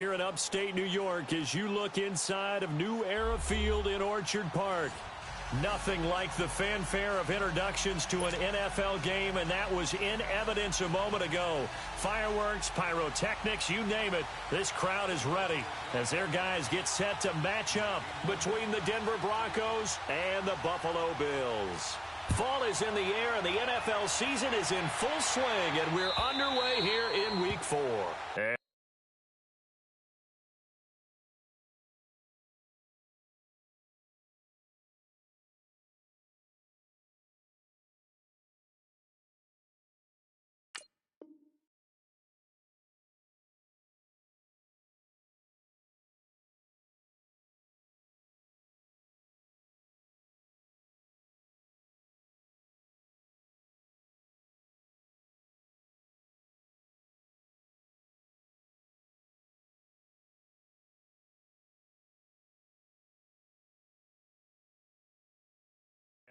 Here in upstate New York as you look inside of New Era Field in Orchard Park. Nothing like the fanfare of introductions to an NFL game, and that was in evidence a moment ago. Fireworks, pyrotechnics, you name it. This crowd is ready as their guys get set to match up between the Denver Broncos and the Buffalo Bills. Fall is in the air, and the NFL season is in full swing, and we're underway here in Week 4.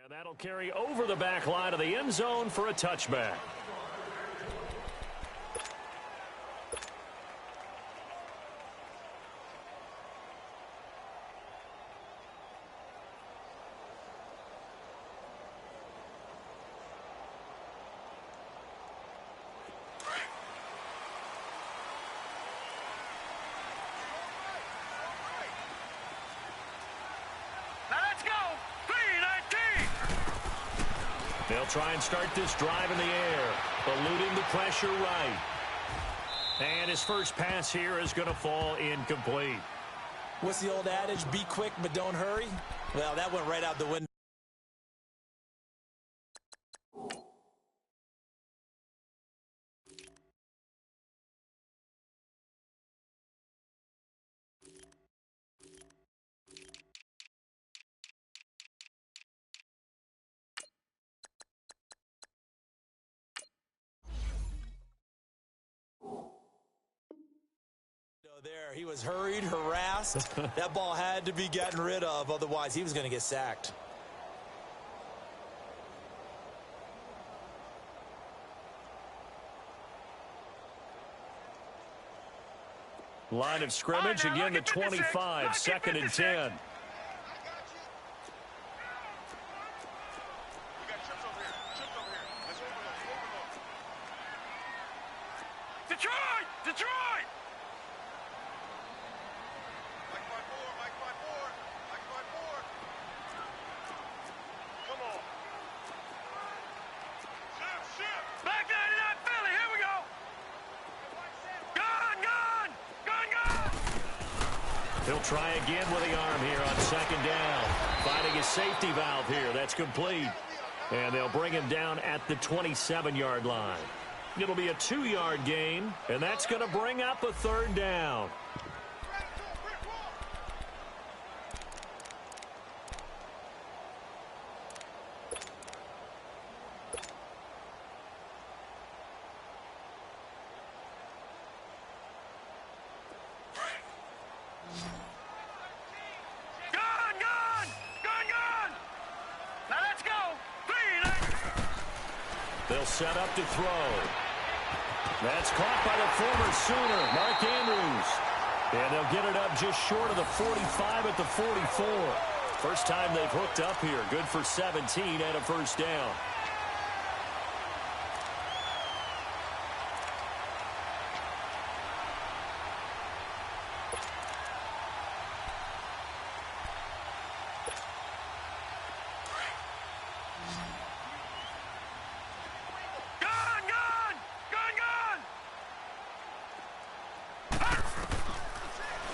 And that'll carry over the back line of the end zone for a touchback. They'll try and start this drive in the air, eluding the pressure right. And his first pass here is going to fall incomplete. What's the old adage, be quick but don't hurry? Well, that went right out the window. There, he was hurried, harassed. That ball had to be gotten rid of, otherwise he was going to get sacked. Line of scrimmage, again the 25, 2nd and 10. Detroit! He'll try again with the arm here on 2nd down. Finding his safety valve here. That's complete. And they'll bring him down at the 27-yard line. It'll be a 2-yard gain, and that's going to bring up a 3rd down. They'll set up to throw. That's caught by the former Sooner, Mark Andrews. And they'll get it up just short of the 45 at the 44. First time they've hooked up here. Good for 17 and a 1st down.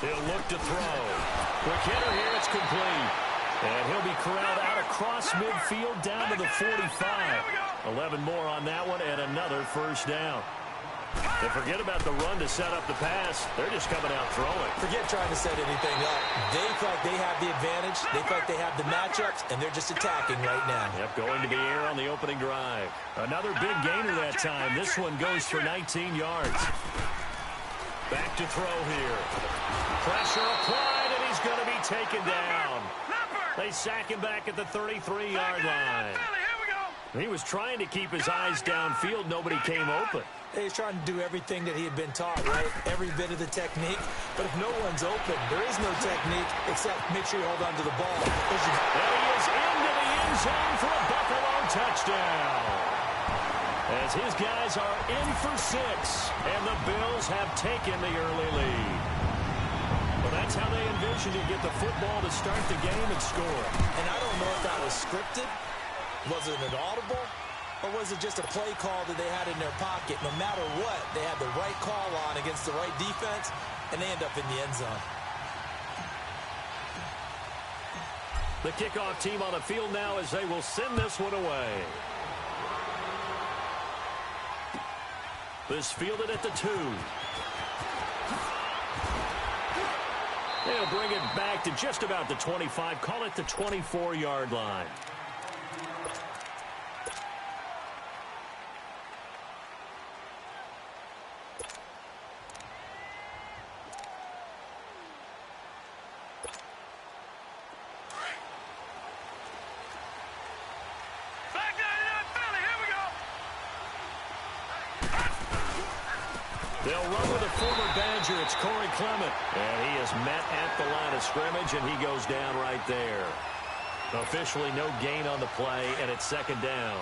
He'll look to throw. Quick hitter here, it's complete. And he'll be corralled out across midfield down to the 45. 11 more on that one and another 1st down. And forget about the run to set up the pass. They're just coming out throwing. Forget trying to set anything up. They feel like they have the advantage. They feel like they have the matchups, and they're just attacking right now. Yep, going to the air on the opening drive. Another big gainer that time. This one goes for 19 yards. Back to throw here. Pressure applied, and he's going to be taken down. They sack him back at the 33-yard line. He was trying to keep his eyes downfield. Nobody came open. He's trying to do everything that he had been taught, right? Every bit of the technique. But if no one's open, there is no technique except make sure you hold on to the ball. And he is into the end zone for a Buffalo touchdown. As his guys are in for 6, and the Bills have taken the early lead. Well, that's how they envisioned to get the football to start the game and score. And I don't know if that was scripted. Was it an audible? Or was it just a play call that they had in their pocket? No matter what, they had the right call on against the right defense, and they end up in the end zone. The kickoff team on the field now as they will send this one away. This fielded at the 2. They'll bring it back to just about the 25. Call it the 24-yard line. They'll run with a former Badger. It's Corey Clement. And he is met at the line of scrimmage, and he goes down right there. Officially no gain on the play, and it's second down.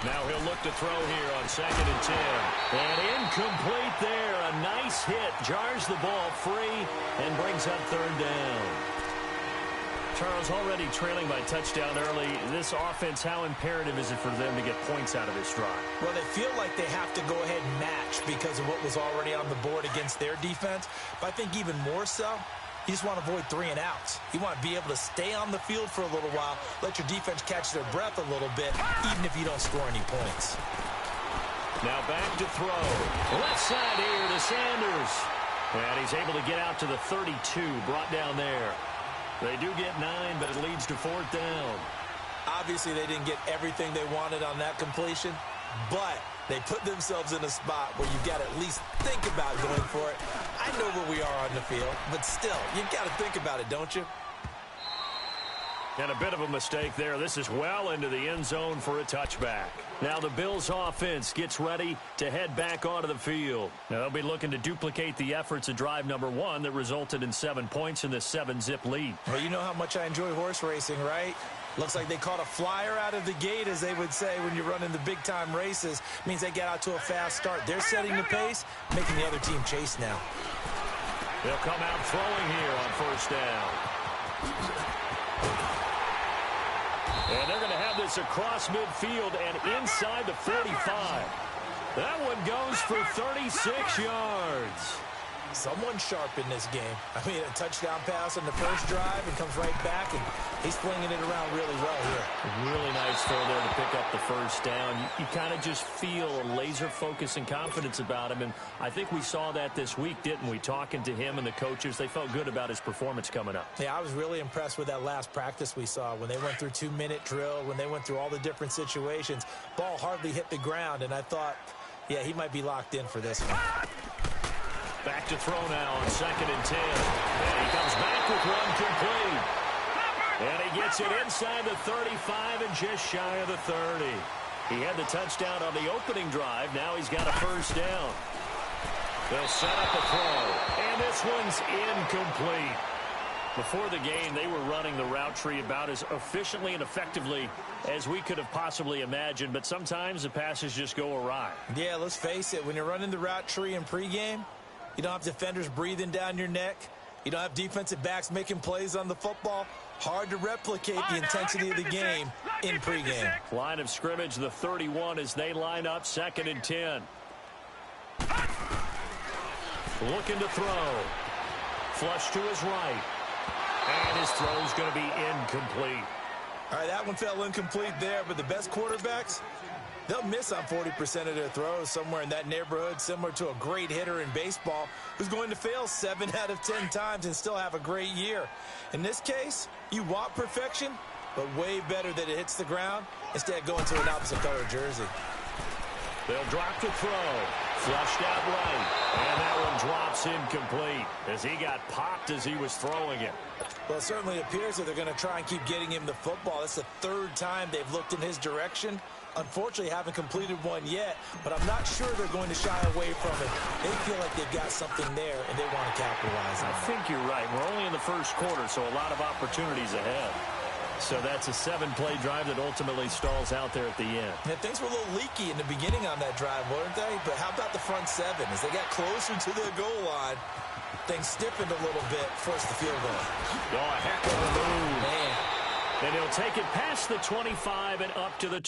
Now he'll look to throw here on 2nd and 10. And incomplete there. A nice hit. Jars the ball free and brings up 3rd down. Charles, already trailing by touchdown early. This offense, how imperative is it for them to get points out of this drive? Well, they feel like they have to go ahead and match because of what was already on the board against their defense. But I think even more so, you just want to avoid 3 and outs. You want to be able to stay on the field for a little while, let your defense catch their breath a little bit, even if you don't score any points. Now back to throw. Left side here to Sanders. And he's able to get out to the 32, brought down there. They do get 9, but it leads to 4th down. Obviously, they didn't get everything they wanted on that completion, but they put themselves in a spot where you've got to at least think about going for it. I know where we are on the field, but still, you've got to think about it, don't you? And a bit of a mistake there. This is well into the end zone for a touchback. Now the Bills offense gets ready to head back onto the field. Now they'll be looking to duplicate the efforts of drive number 1 that resulted in 7 points in this 7-zip lead. Well, you know how much I enjoy horse racing, right? Looks like they caught a flyer out of the gate, as they would say when you're running the big-time races. Means they get out to a fast start. They're setting the pace, making the other team chase now. They'll come out throwing here on 1st down. And they're going to have this across midfield and inside the 45. That one goes for 36 yards. Someone sharp in this game. I mean, a touchdown pass on the first drive and comes right back, and he's flinging it around really well here. Really nice throw there to pick up the 1st down. You kind of just feel a laser focus and confidence about him, and I think we saw that this week, didn't we? Talking to him and the coaches, they felt good about his performance coming up. Yeah, I was really impressed with that last practice we saw when they went through 2-minute drill, when they went through all the different situations. Ball hardly hit the ground, and I thought, yeah, he might be locked in for this one. Back to throw now on 2nd and 10. And he comes back with one complete. And he gets it inside the 35 and just shy of the 30. He had the touchdown on the opening drive. Now he's got a 1st down. They'll set up a throw. And this one's incomplete. Before the game, they were running the route tree about as efficiently and effectively as we could have possibly imagined. But sometimes the passes just go awry. Yeah, let's face it. When you're running the route tree in pregame, you don't have defenders breathing down your neck. You don't have defensive backs making plays on the football. Hard to replicate the intensity of the game in pregame. Line of scrimmage, the 31 as they line up 2nd and 10. Looking to throw. Flush to his right. And his throw's going to be incomplete. All right, that one fell incomplete there, but the best quarterbacks, they'll miss on 40% of their throws, somewhere in that neighborhood, similar to a great hitter in baseball who's going to fail 7 out of 10 times and still have a great year. In this case, you want perfection, but way better that it hits the ground instead of going to an opposite color jersey. They'll drop to throw. Flushed out right. And that one drops incomplete as he got popped as he was throwing it. Well, it certainly appears that they're going to try and keep getting him the football. That's the third time they've looked in his direction. Unfortunately, haven't completed one yet, but I'm not sure they're going to shy away from it. They feel like they've got something there, and they want to capitalize on it. I think you're right. We're only in the first quarter, so a lot of opportunities ahead. So that's a 7-play drive that ultimately stalls out there at the end. Yeah, things were a little leaky in the beginning on that drive, weren't they? But how about the front seven? As they got closer to their goal line, things stiffened a little bit, forced the field goal. Oh, a heck of a move. Man. And he'll take it past the 25 and up to the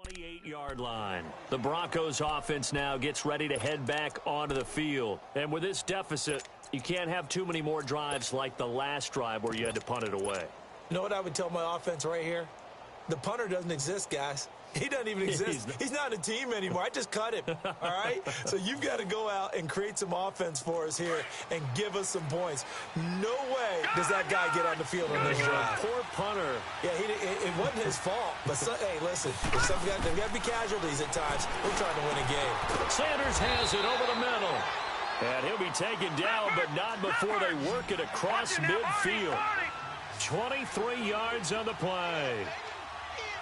28-yard line. The Broncos offense now gets ready to head back onto the field. And with this deficit, you can't have too many more drives like the last drive where you had to punt it away. You know what I would tell my offense right here? The punter doesn't exist, guys. He doesn't even exist. He's not a team anymore. I just cut him, all right? So you've got to go out and create some offense for us here and give us some points. No way does that guy get on the field on this drive. Poor punter. Yeah, it wasn't his fault. But, hey, listen, there's got to be casualties at times. We're trying to win a game. Sanders has it over the middle. And he'll be taken down, but not before they work it across midfield. 23 yards on the play.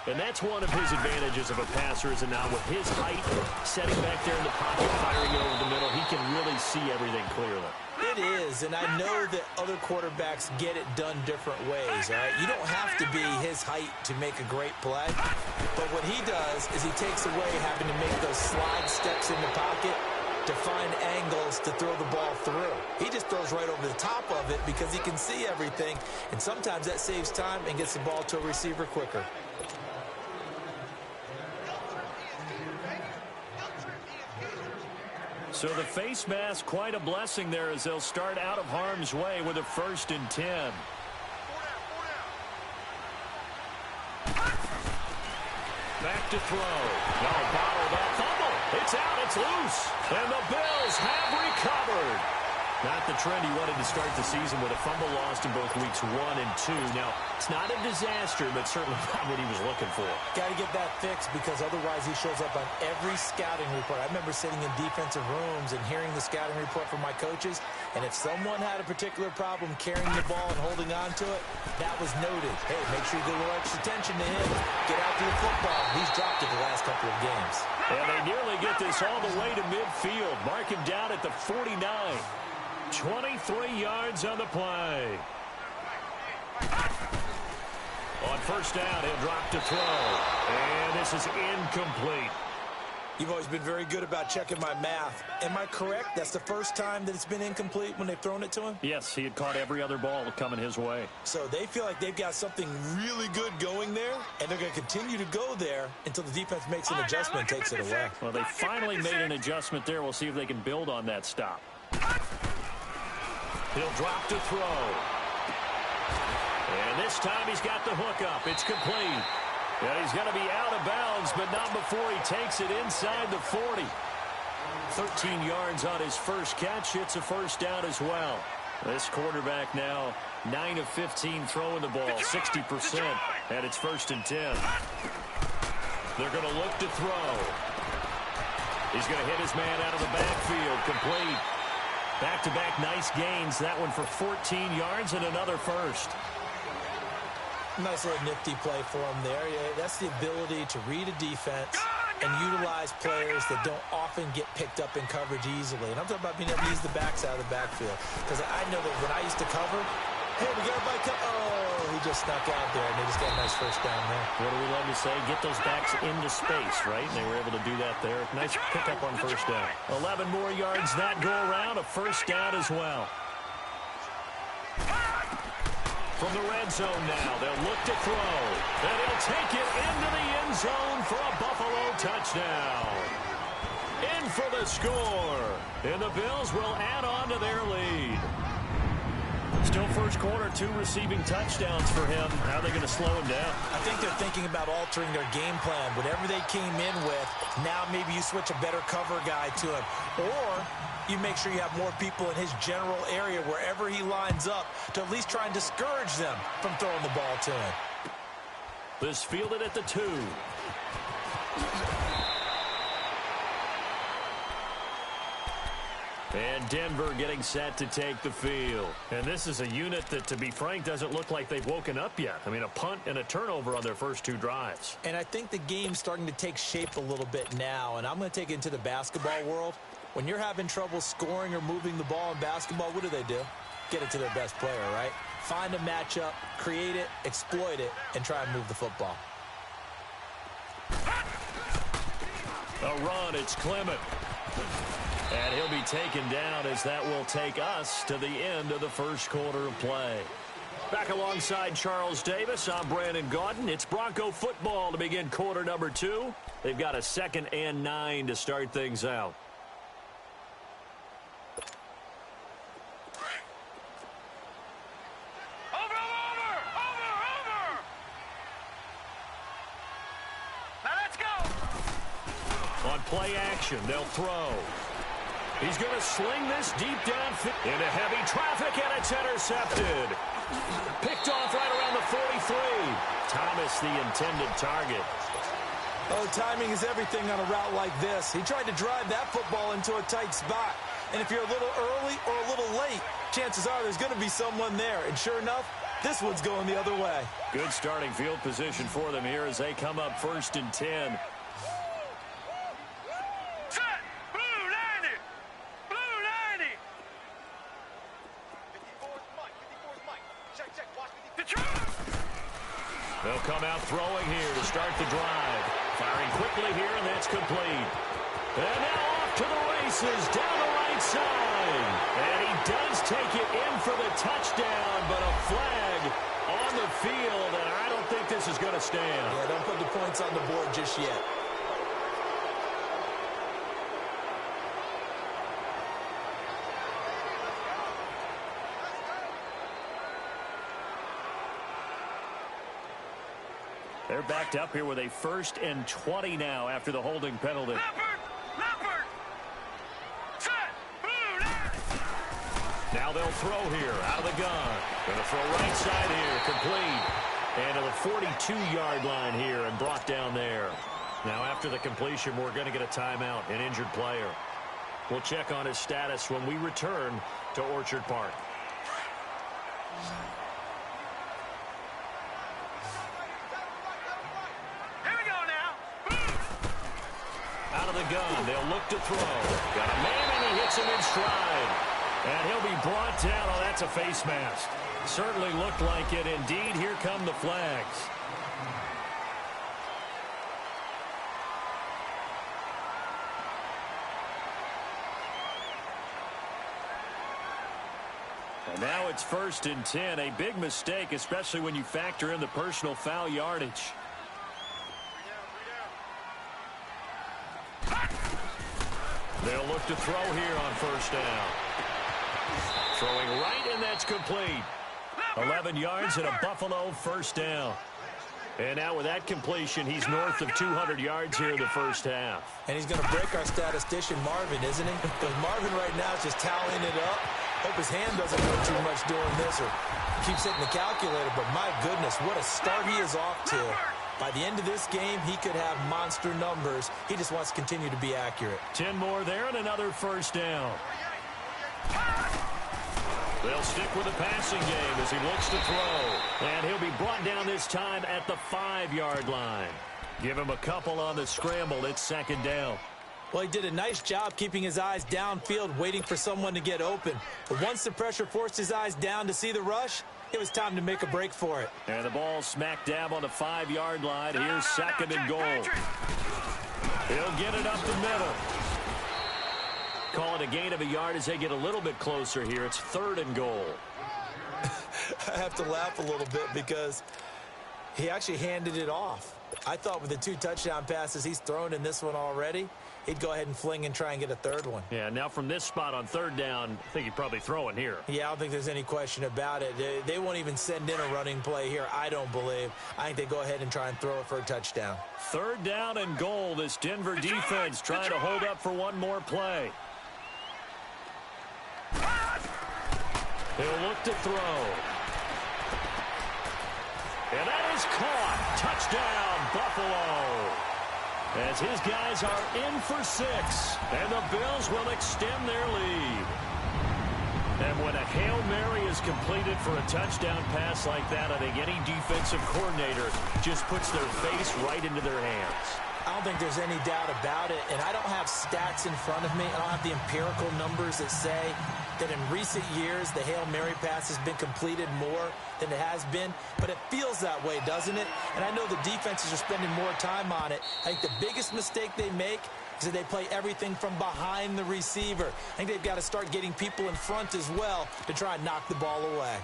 And that's one of his advantages of a passer, is now with his height, setting back there in the pocket, firing it over the middle, he can really see everything clearly. It is, and I know that other quarterbacks get it done different ways, all right? You don't have to be his height to make a great play, but what he does is he takes away having to make those slide steps in the pocket to find angles to throw the ball through. He just throws right over the top of it because he can see everything, and sometimes that saves time and gets the ball to a receiver quicker. So the face mask, quite a blessing there as they'll start out of harm's way with a 1st and 10. Back to throw. No, bottled up. Fumble. It's out. It's loose. And the Bills have recovered. Not the trend he wanted to start the season with a fumble lost in both weeks 1 and 2. Now, it's not a disaster, but certainly not what he was looking for. Got to get that fixed because otherwise he shows up on every scouting report. I remember sitting in defensive rooms and hearing the scouting report from my coaches, and if someone had a particular problem carrying the ball and holding on to it, that was noted. Hey, make sure you give a little extra attention to him. Get out to the football. He's dropped it the last couple of games. And they nearly get this all the way to midfield. Mark him down at the 49. 23 yards on the play. On 1st down, he'll drop to throw. And this is incomplete. You've always been very good about checking my math. Am I correct? That's the first time that it's been incomplete when they've thrown it to him? Yes, he had caught every other ball coming his way. So they feel like they've got something really good going there, and they're going to continue to go there until the defense makes an adjustment and takes it away. Well, they finally made an adjustment there. We'll see if they can build on that stop. He'll drop to throw. And this time he's got the hook up. It's complete. And he's going to be out of bounds, but not before he takes it inside the 40. 13 yards on his first catch. It's a 1st down as well. This quarterback now 9 of 15 throwing the ball, 60%. And it's 1st and 10. They're going to look to throw. He's going to hit his man out of the backfield. Complete. Back-to-back nice gains. That one for 14 yards and another 1st. Nice little nifty play for him there. Yeah, that's the ability to read a defense and utilize players that don't often get picked up in coverage easily. And I'm talking about being able to use the backs out of the backfield. Because I know that when I used to cover, hey, we got a bike. Oh, he just snuck out there, and they just got a nice 1st down there. What do we love to say? Get those backs into space, right? And they were able to do that there. Nice pickup on 1st down. 11 more yards that go around. A 1st down as well. From the red zone now, they'll look to throw. And he'll take it into the end zone for a Buffalo touchdown. In for the score. And the Bills will add on to their lead. Still first quarter, 2 receiving touchdowns for him. How are they going to slow him down? I think they're thinking about altering their game plan. Whatever they came in with, now maybe you switch a better cover guy to him. Or you make sure you have more people in his general area wherever he lines up to at least try and discourage them from throwing the ball to him. This fielded at the 2. And Denver getting set to take the field. And this is a unit that, to be frank, doesn't look like they've woken up yet. I mean, a punt and a turnover on their first 2 drives. And I think the game's starting to take shape a little bit now. And I'm going to take it into the basketball world. When you're having trouble scoring or moving the ball in basketball, what do? Get it to their best player, right? Find a matchup, create it, exploit it, and try and move the football. A run, it's Clement. And he'll be taken down as that will take us to the end of the first quarter of play. Back alongside Charles Davis, I'm Brandon Gaudin. It's Bronco football to begin quarter number 2. They've got a 2nd and 9 to start things out. On play action, they'll throw. He's going to sling this deep downfield into heavy traffic, and it's intercepted. Picked off right around the 43. Thomas, the intended target. Oh, timing is everything on a route like this. He tried to drive that football into a tight spot. And if you're a little early or a little late, chances are there's going to be someone there. And sure enough, this one's going the other way. Good starting field position for them here as they come up 1st and 10. They'll come out throwing here to start the drive. Firing quickly here, and that's complete. And now off to the races down the right side. And he does take it in for the touchdown, but a flag on the field, and I don't think this is going to stand. Yeah, don't put the points on the board just yet. They're backed up here with a 1st and 20 now after the holding penalty. Leopard. Set. Now they'll throw here out of the gun. Going to throw right side here, complete. And to the 42-yard line here and brought down there. Now after the completion, we're going to get a timeout, an injured player. We'll check on his status when we return to Orchard Park. Gun. They'll look to throw. Got a man, and he hits him in stride. And he'll be brought down. Oh, that's a face mask. Certainly looked like it. Indeed, here come the flags. And now it's 1st and 10. A big mistake, especially when you factor in the personal foul yardage. They'll look to throw here on 1st down. Throwing right, and that's complete. 11 yards and a Buffalo 1st down. And now with that completion, he's north of 200 yards here in the 1st half. And he's going to break our statistician, Marvin, isn't he? Because Marvin right now is just tallying it up. Hope his hand doesn't go too much doing this or keeps hitting the calculator. But my goodness, what a start he is off to. By the end of this game, he could have monster numbers. He just wants to continue to be accurate. 10 more there and another 1st down. They'll stick with the passing game as he looks to throw. And he'll be brought down this time at the 5-yard line. Give him a couple on the scramble. It's 2nd down. Well, he did a nice job keeping his eyes downfield, waiting for someone to get open. But once the pressure forced his eyes down to see the rush, it was time to make a break for it. And the ball smack dab on the 5-yard line. Here's 2nd and goal. He'll get it up the middle. Call it a gain of a yard as they get a little bit closer here. It's 3rd and goal. I have to laugh a little bit because he actually handed it off. I thought with the 2 touchdown passes he's thrown in this one already, he'd go ahead and fling and try and get a third one. Yeah, now from this spot on third down, I think he'd probably throw it here. Yeah, I don't think there's any question about it. They won't even send in a running play here, I don't believe. I think they go ahead and try and throw it for a touchdown. Third down and goal. This Denver defense trying to hold up for one more play. He'll look to throw. And that is caught. Touchdown, Buffalo. As his guys are in for 6. And the Bills will extend their lead. And when a Hail Mary is completed for a touchdown pass like that, I think any defensive coordinator just puts their face right into their hands. I don't think there's any doubt about it, and I don't have stats in front of me. I don't have the empirical numbers that say that in recent years the Hail Mary pass has been completed more than it has been, but it feels that way, doesn't it? And I know the defenses are spending more time on it. I think the biggest mistake they make is that they play everything from behind the receiver. I think they've got to start getting people in front as well to try and knock the ball away.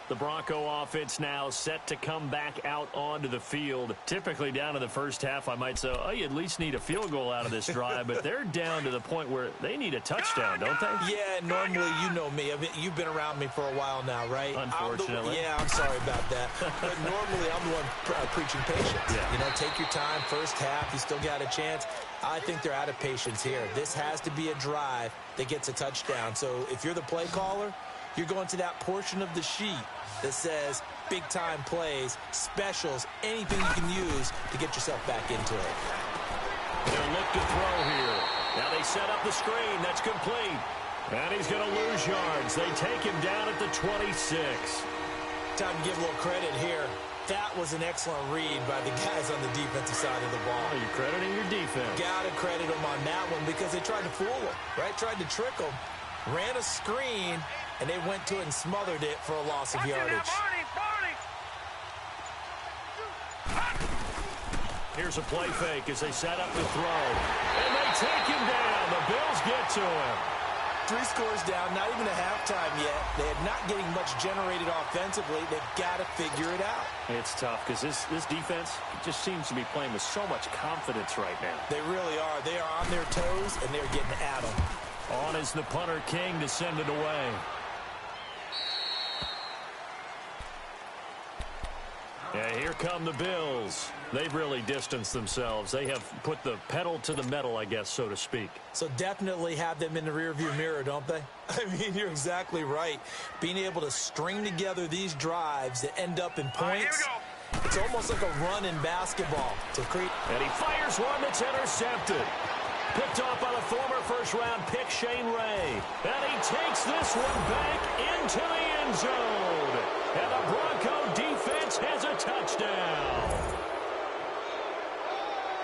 The Bronco offense now set to come back out onto the field. Typically down in the first half, I might say, oh, you at least need a field goal out of this drive, but they're down to the point where they need a touchdown, don't they? Yeah, normally, you know me. I mean, you've been around me for a while now, right? Unfortunately. I'm sorry about that. But normally, I'm the one preaching patience. Yeah. You know, take your time. First half, you still got a chance. I think they're out of patience here. This has to be a drive that gets a touchdown. So if you're the play caller, you're going to that portion of the sheet that says big-time plays, specials, anything you can use to get yourself back into it. They'll look to throw here. Now they set up the screen. That's complete. And he's going to lose yards. They take him down at the 26. Time to give a little credit here. That was an excellent read by the guys on the defensive side of the ball. Oh, you're crediting your defense. Got to credit them on that one because they tried to fool them, right? Tried to trick them. Ran a screen, and they went to it and smothered it for a loss of yardage. Here's a play fake as they set up the throw. And they take him down. The Bills get to him. 3 scores down, not even a halftime yet. They are not getting much generated offensively. They've got to figure it out. It's tough because this defense just seems to be playing with so much confidence right now. They really are. They are on their toes, and they're getting at them. On is the punter King to send it away. Yeah, here come the Bills. They've really distanced themselves. They have put the pedal to the metal, I guess, so to speak. So definitely have them in the rearview mirror, don't they? I mean, you're exactly right. Being able to string together these drives that end up in points, it's almost like a run in basketball. And he fires one that's intercepted. Picked off by the former first-round pick, Shane Ray. And he takes this one back into the end zone. And the Bronco defense has a touchdown.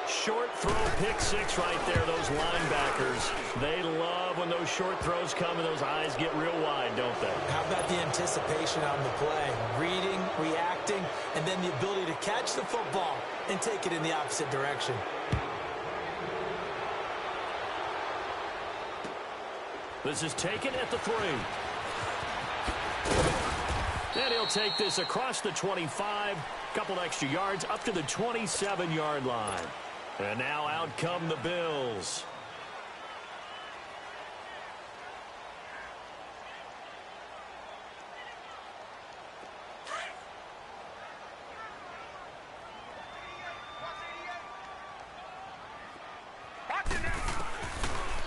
Short throw, pick 6 right there, those linebackers. They love when those short throws come and those eyes get real wide, don't they? How about the anticipation on the play? Reading, reacting, and then the ability to catch the football and take it in the opposite direction. This is taken at the 3. And he'll take this across the 25. Couple extra yards up to the 27-yard line. And now out come the Bills.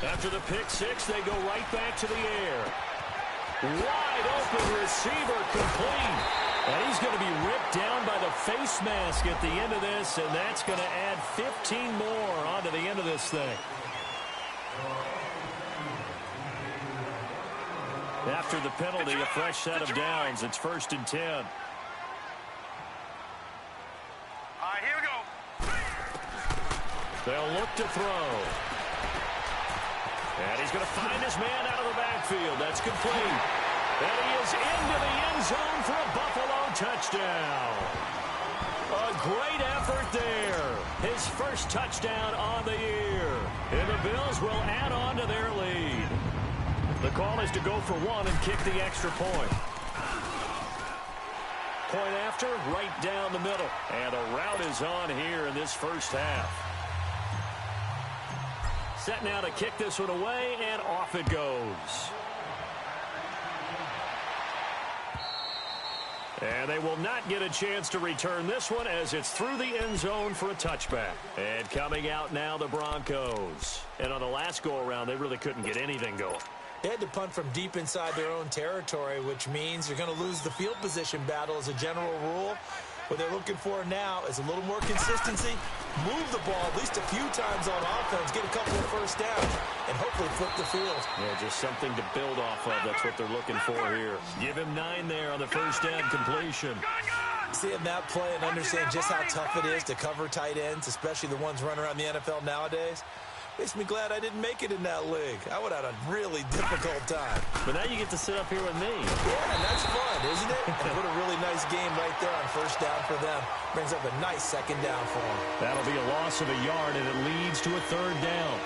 After the pick 6, they go right back to the air. Wide open receiver complete. And he's going to be ripped down by the face mask at the end of this, and that's going to add 15 more onto the end of this thing. After the penalty, a fresh set of downs. It's 1st and 10. All right, here we go. They'll look to throw. And he's going to find his man out of the backfield. That's complete. And he is into the end zone for a Buffalo touchdown. A great effort there. His first touchdown on the year. And the Bills will add on to their lead. The call is to go for 1 and kick the extra point. Point after, right down the middle. And a route is on here in this first half. Set now to kick this one away, and off it goes. And they will not get a chance to return this one as it's through the end zone for a touchback. And coming out now, the Broncos. And on the last go-around, they really couldn't get anything going. They had to punt from deep inside their own territory, which means you're going to lose the field position battle as a general rule. What they're looking for now is a little more consistency, move the ball at least a few times on offense, get a couple of first downs, and hopefully flip the field. Yeah, just something to build off of. That's what they're looking for here. Give him 9 there on the first down completion. Seeing that play and understand just how tough it is to cover tight ends, especially the ones running around the NFL nowadays, makes me glad I didn't make it in that league. I would have had a really difficult time. But now you get to sit up here with me. Yeah, and that's fun, isn't it? And what a really nice game right there on first down for them. Brings up a nice second down for them. That'll be a loss of a yard, and it leads to a third down.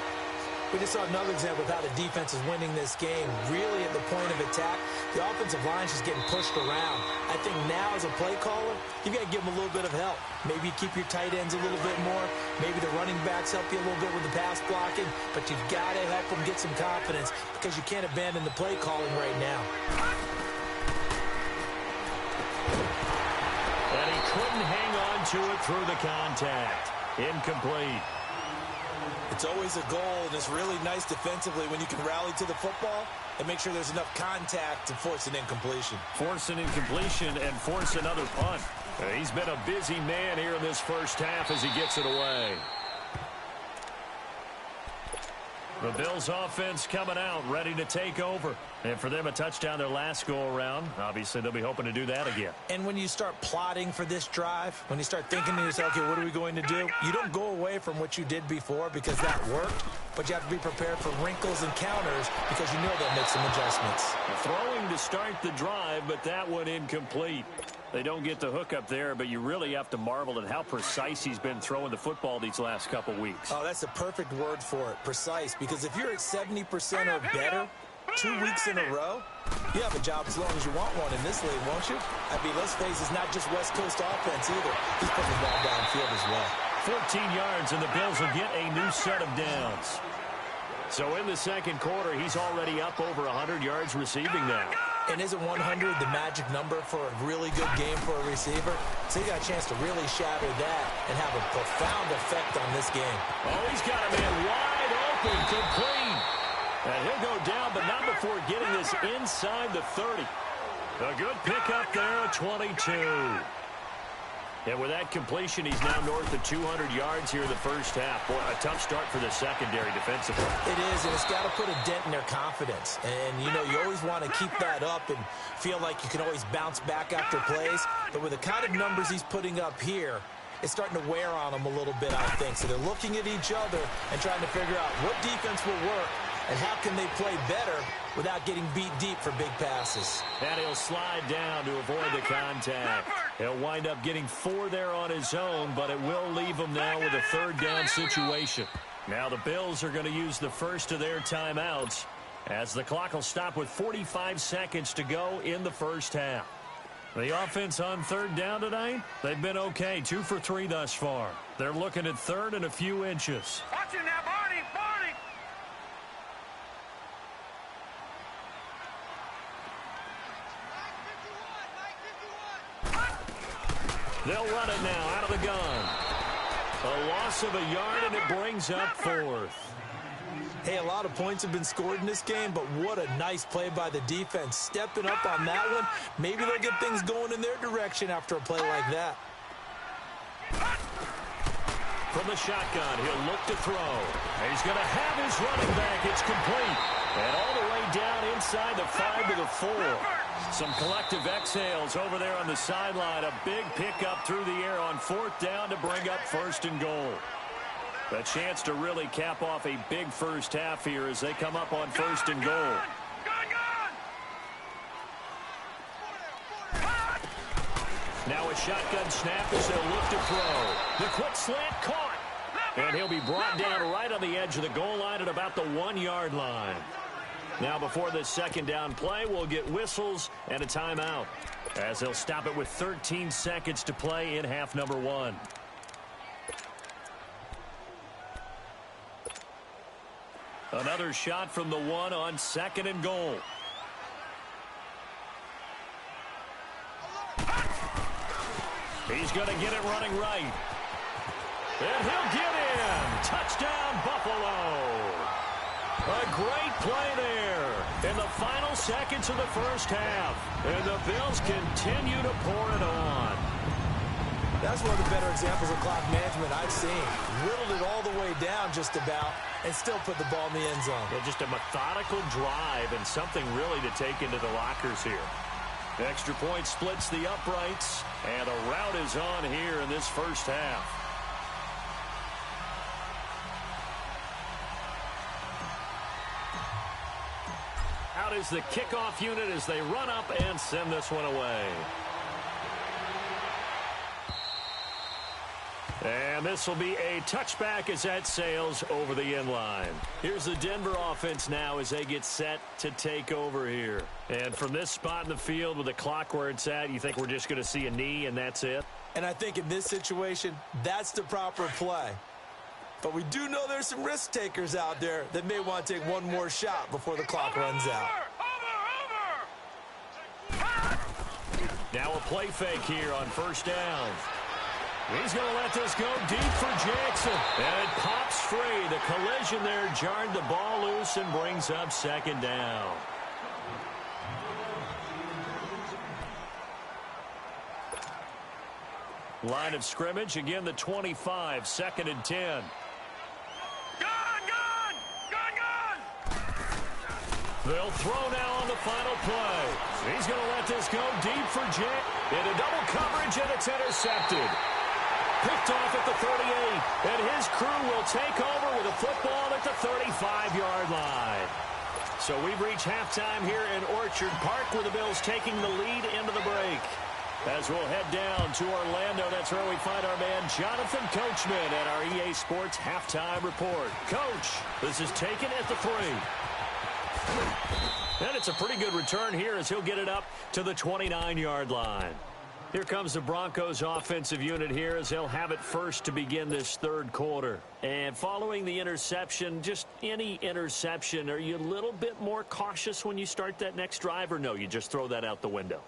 We just saw another example of how the defense is winning this game. Really at the point of attack, the offensive line is just getting pushed around. I think now as a play caller, you've got to give them a little bit of help. Maybe keep your tight ends a little bit more. Maybe the running backs help you a little bit with the pass blocking. But you've got to help them get some confidence because you can't abandon the play calling right now. And he couldn't hang on to it through the contact. Incomplete. It's always a goal, and it's really nice defensively when you can rally to the football and make sure there's enough contact to force an incompletion. Force an incompletion and force another punt. He's been a busy man here in this first half as he gets it away. The Bills offense coming out, ready to take over. And for them, a touchdown their last go-around. Obviously, they'll be hoping to do that again. And when you start plotting for this drive, when you start thinking to yourself, okay, what are we going to do? You don't go away from what you did before because that worked, but you have to be prepared for wrinkles and counters because you know they'll make some adjustments. Throwing to start the drive, but that one incomplete. They don't get the hook up there, but you really have to marvel at how precise he's been throwing the football these last couple weeks. Oh, that's the perfect word for it, precise, because if you're at 70% or better 2 weeks in a row, you have a job as long as you want one in this league, won't you? I mean, let's face it, it's not just West Coast offense either. He's putting the ball downfield as well. 14 yards, and the Bills will get a new set of downs. So in the second quarter, he's already up over 100 yards receiving now. And isn't 100 the magic number for a really good game for a receiver? So he got a chance to really shatter that and have a profound effect on this game. Oh, he's got a man wide open, complete. And he'll go down, but not before getting this inside the 30. A good pickup there at 22. And with that completion, he's now north of 200 yards here in the first half. Boy, a tough start for the secondary defensively. It is, and it's got to put a dent in their confidence. And, you know, you always want to keep that up and feel like you can always bounce back after plays. But with the kind of numbers he's putting up here, it's starting to wear on them a little bit, I think. So they're looking at each other and trying to figure out what defense will work and how can they play better without getting beat deep for big passes. And he'll slide down to avoid the contact. He'll wind up getting 4 there on his own, but it will leave him now with a third down situation. Now the Bills are going to use the first of their timeouts as the clock will stop with 45 seconds to go in the first half. The offense on third down tonight, they've been okay, 2 for 3 thus far. They're looking at third and a few inches. Watching that, Barney, Barney. They'll run it now out of the gun. A loss of a yard, and it brings up 4th. Hey, a lot of points have been scored in this game, but what a nice play by the defense. Stepping up on that one, maybe they'll get things going in their direction after a play like that. From the shotgun, he'll look to throw. He's going to have his running back. It's complete. And all the way down inside the 5 to the 4. Some collective exhales over there on the sideline. A big pickup through the air on 4th down to bring up 1st and goal. A chance to really cap off a big first half here as they come up on 1st and goal. Now a shotgun snap as they'll look to throw. The quick slant caught. And he'll be brought down right on the edge of the goal line at about the 1-yard line. Now before this second down play, we'll get whistles and a timeout as they'll stop it with 13 seconds to play in half number 1. Another shot from the one on 2nd and goal. He's going to get it running right. And he'll get in. Touchdown, Buffalo. A great play there in the final seconds of the first half. And the Bills continue to pour it on. That's one of the better examples of clock management I've seen. Whittled it all the way down just about and still put the ball in the end zone. Yeah, just a methodical drive and something really to take into the lockers here. Extra point splits the uprights, and a rout is on here in this first half. Out is the kickoff unit as they run up and send this one away. And this will be a touchback as that sails over the end line. Here's the Denver offense now as they get set to take over here. And from this spot in the field with the clock where it's at, you think we're just going to see a knee and that's it? And I think in this situation, that's the proper play. But we do know there's some risk takers out there that may want to take one more shot before the clock runs out. Now a play fake here on first down. He's going to let this go deep for Jackson. And it pops free. The collision there jarred the ball loose and brings up 2nd down. Line of scrimmage, again the 25, 2nd and 10. They'll throw now on the final play. He's going to let this go deep for Jack. Into double coverage, and it's intercepted. Picked off at the 38, and his crew will take over with a football at the 35-yard line. So we've reached halftime here in Orchard Park, where the Bills taking the lead into the break. As we'll head down to Orlando, that's where we find our man Jonathan Coachman at our EA Sports Halftime Report. Coach, this is taken at the 3. And it's a pretty good return here as he'll get it up to the 29-yard line. Here comes the Broncos offensive unit here as they'll have it first to begin this third quarter. And following the interception, just any interception, are you a little bit more cautious when you start that next drive, or no, you just throw that out the window?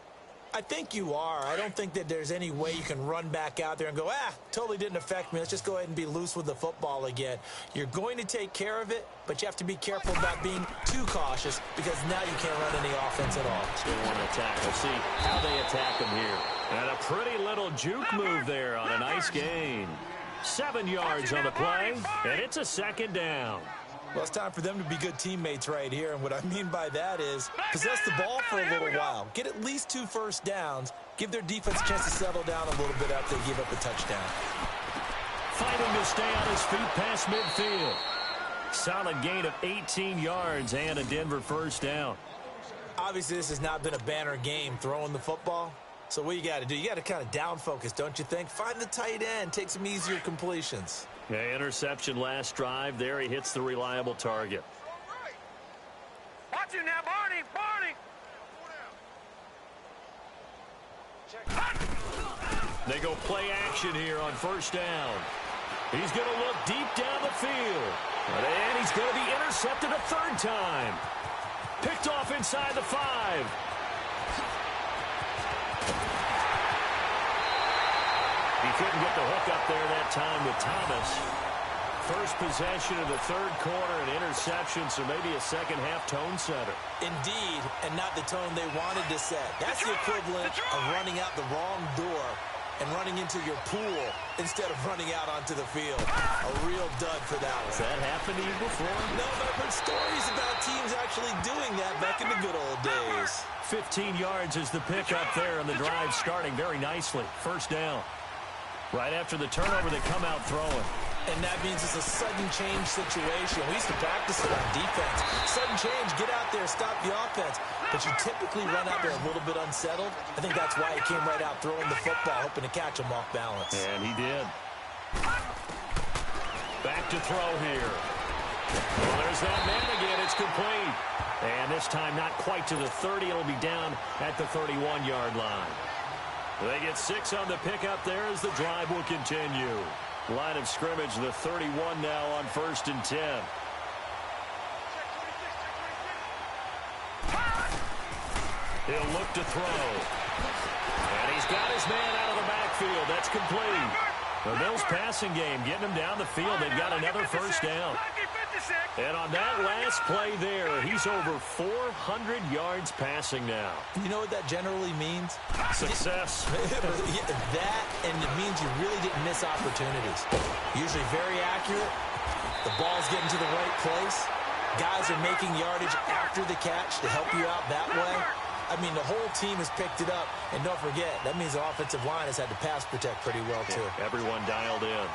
I think you are. I don't think that there's any way you can run back out there and go, totally didn't affect me. Let's just go ahead and be loose with the football again. You're going to take care of it, but you have to be careful about being too cautious because now you can't run any offense at all. Still want to attack. We'll see how they attack him here. And a pretty little juke move there on a nice gain. 7 yards on the play, and it's a 2nd down. Well, it's time for them to be good teammates right here, and what I mean by that is possess the ball for a little while. Get at least 2 first downs. Give their defense a chance to settle down a little bit after they give up a touchdown. Fighting to stay on his feet past midfield. Solid gain of 18 yards and a Denver first down. Obviously, this has not been a banner game throwing the football. So what you got to do, you got to kind of down focus, don't you think? Find the tight end, take some easier completions. Yeah, interception last drive. There he hits the reliable target. Watch you now, Barney. They go play action here on first down. He's going to look deep down the field. And he's going to be intercepted a 3rd time. Picked off inside the 5. He couldn't get the hook up there that time with Thomas. First possession of the 3rd quarter, an interception, so maybe a second-half tone setter. Indeed, and not the tone they wanted to set. That's the equivalent of running out the wrong door and running into your pool instead of running out onto the field. A real dud for that one. Has that happened to you before? No, but I've heard stories about teams actually doing that back in the good old days. 15 yards is the pickup there, and the drive starting very nicely. First down. Right after the turnover, they come out throwing. And that means it's a sudden change situation. We used to practice it on defense. Sudden change, get out there, stop the offense. But you typically run out there a little bit unsettled. I think that's why he came right out throwing the football, hoping to catch him off balance. And he did. Back to throw here. Well, there's that man again. It's complete. And this time not quite to the 30. It'll be down at the 31-yard line. They get 6 on the pickup there as the drive will continue. Line of scrimmage, the 31 now on 1st and 10. He'll look to throw. And he's got his man out of the backfield. That's complete. The Bills' passing game getting them down the field. They've got another first down. And on that last play there, he's over 400 yards passing now. You know what that generally means? Success. That, and it means you really didn't miss opportunities. Usually very accurate. The ball's getting to the right place. Guys are making yardage after the catch to help you out that way. I mean, the whole team has picked it up. And don't forget, that means the offensive line has had to pass protect pretty well, too. Yeah, everyone dialed in.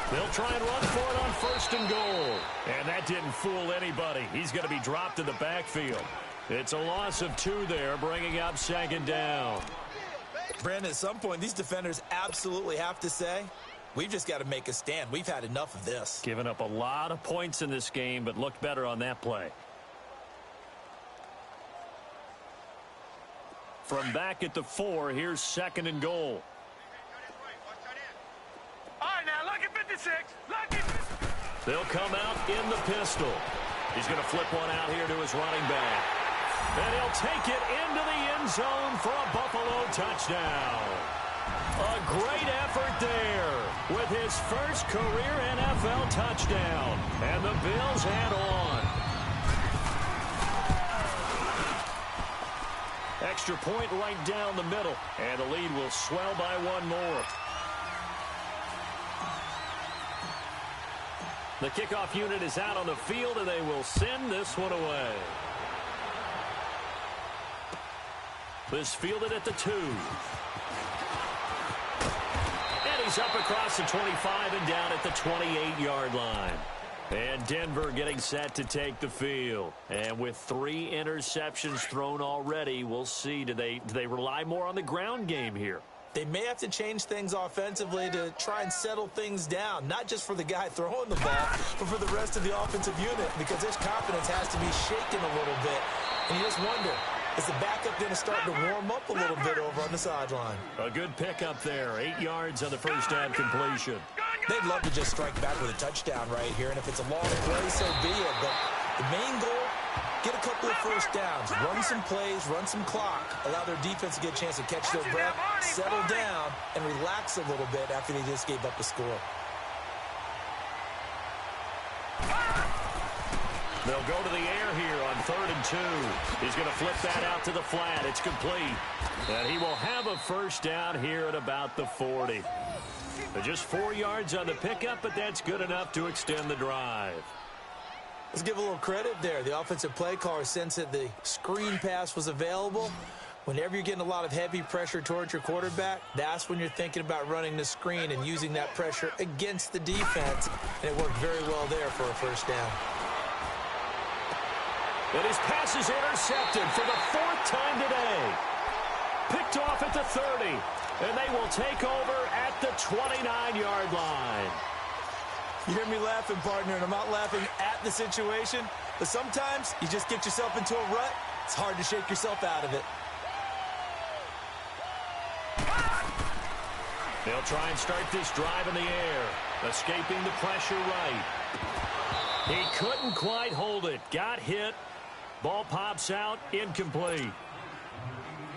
They'll try and run for it on 1st and goal. And that didn't fool anybody. He's going to be dropped in the backfield. It's a loss of 2 there, bringing up 2nd down. Brandon, at some point, these defenders absolutely have to say, we've just got to make a stand. We've had enough of this. Giving up a lot of points in this game, but looked better on that play. From back at the 4, here's 2nd and goal. All right, now, lucky 56. Lucky. They'll come out in the pistol. He's going to flip one out here to his running back. And he'll take it into the end zone for a Buffalo touchdown. A great effort there with his first career NFL touchdown. And the Bills add on. Extra point right down the middle. And the lead will swell by 1 more. The kickoff unit is out on the field, and they will send this one away. This fielded at the 2. And he's up across the 25 and down at the 28-yard line. And Denver getting set to take the field. And with 3 interceptions thrown already, we'll see. Do they rely more on the ground game here? They may have to change things offensively to try and settle things down, not just for the guy throwing the ball, but for the rest of the offensive unit, because his confidence has to be shaken a little bit. And you just wonder, is the backup going to start to warm up a little bit over on the sideline? A good pickup there. 8 yards on the first down completion. They'd love to just strike back with a touchdown right here, and if it's a long play, so be it. But the main goal, get a couple of first downs, run some plays, run some clock, allow their defense to get a chance to catch their breath, settle down, and relax a little bit after they just gave up a score. They'll go to the air here on 3rd and 2. He's going to flip that out to the flat. It's complete. And he will have a first down here at about the 40. Just 4 yards on the pickup, but that's good enough to extend the drive. Let's give a little credit there. The offensive play caller sensed that the screen pass was available. Whenever you're getting a lot of heavy pressure towards your quarterback, that's when you're thinking about running the screen and using that pressure against the defense. And it worked very well there for a first down. And his pass is intercepted for the 4th time today. Picked off at the 30. And they will take over at the 29-yard line. You hear me laughing, partner, and I'm not laughing at the situation. But sometimes you just get yourself into a rut. It's hard to shake yourself out of it. They'll try and start this drive in the air. Escaping the pressure right. He couldn't quite hold it. Got hit. Ball pops out. Incomplete.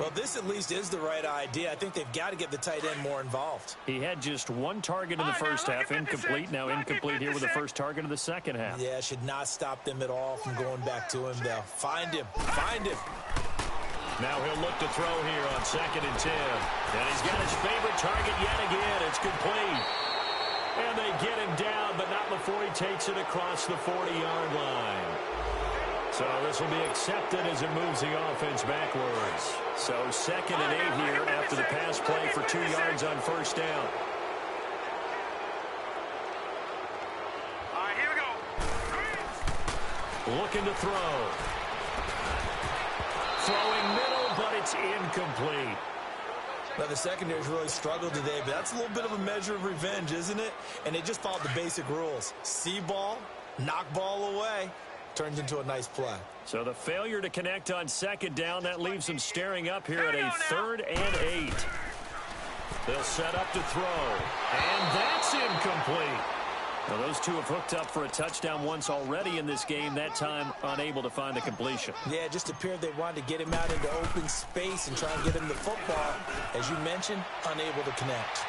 Well, this at least is the right idea. I think they've got to get the tight end more involved. He had just 1 target in the first half. Incomplete. Now incomplete here with the first target of the second half. Yeah, should not stop them at all from going back to him, though. Find him. Find him. Now he'll look to throw here on 2nd and 10. And he's got his favorite target yet again. It's complete. And they get him down, but not before he takes it across the 40-yard line. So this will be accepted as it moves the offense backwards. So 2nd and 8 here after the pass play for 2 yards on first down. All right, here we go. Looking to throw. Throwing middle, but it's incomplete. Now, the secondary's really struggled today, but that's a little bit of a measure of revenge, isn't it? And they just followed the basic rules. See ball, knock ball away. Turns into a nice play. So the failure to connect on 2nd down, that leaves them staring up here at a 3rd and 8. They'll set up to throw. And that's incomplete. Well, those two have hooked up for a touchdown once already in this game, that time unable to find the completion. Yeah, it just appeared they wanted to get him out into open space and try and get him the football. As you mentioned, unable to connect.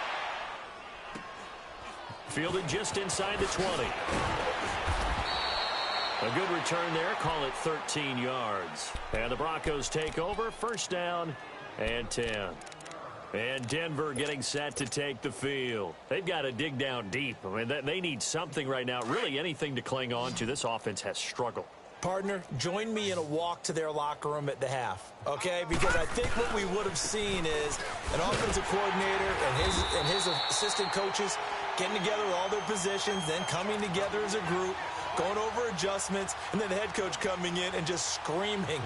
Fielded just inside the 20. A good return there, call it 13 yards. And the Broncos take over, first down and 10. And Denver getting set to take the field. They've got to dig down deep. I mean, they need something right now, really anything to cling on to. This offense has struggled. Partner, join me in a walk to their locker room at the half, okay? Because I think what we would have seen is an offensive coordinator and his assistant coaches getting together with all their positions, then coming together as a group, going over adjustments, and then the head coach coming in and just screaming,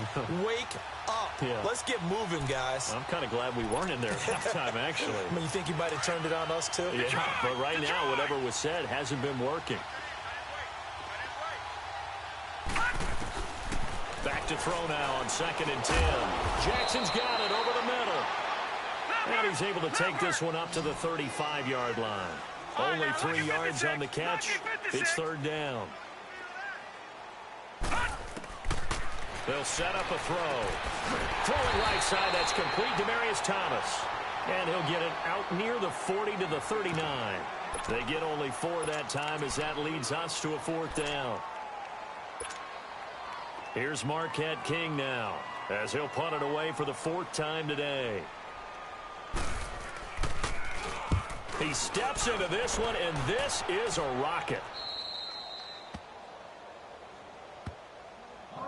wake up. Yeah. Let's get moving, guys. I'm kind of glad we weren't in there at halftime, actually. I mean, you think you might have turned it on us, too? Yeah, but right now, whatever was said hasn't been working. Back to throw now on 2nd and 10. Jackson's got it over the middle. And he's able to take this one up to the 35-yard line. Only 3 yards on the catch. It's third down. They'll set up a throw. Throwing right side, that's complete. Demaryius Thomas. And he'll get it out near the 40 to the 39. They get only 4 that time as that leads us to a 4th down. Here's Marquette King now as he'll punt it away for the 4th time today. He steps into this one, and this is a rocket.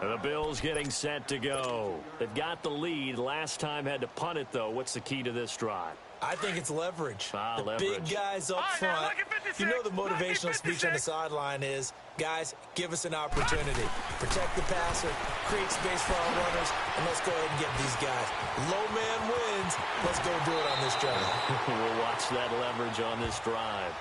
And the Bills getting set to go. They've got the lead. Last time had to punt it, though. What's the key to this drive? I think it's leverage. Leverage. Big guys up front. You know the motivational speech on the sideline is, guys, give us an opportunity. Protect the passer, create space for our runners, and let's go ahead and get these guys. Low man wins. Let's go do it on this drive. We'll watch that leverage on this drive.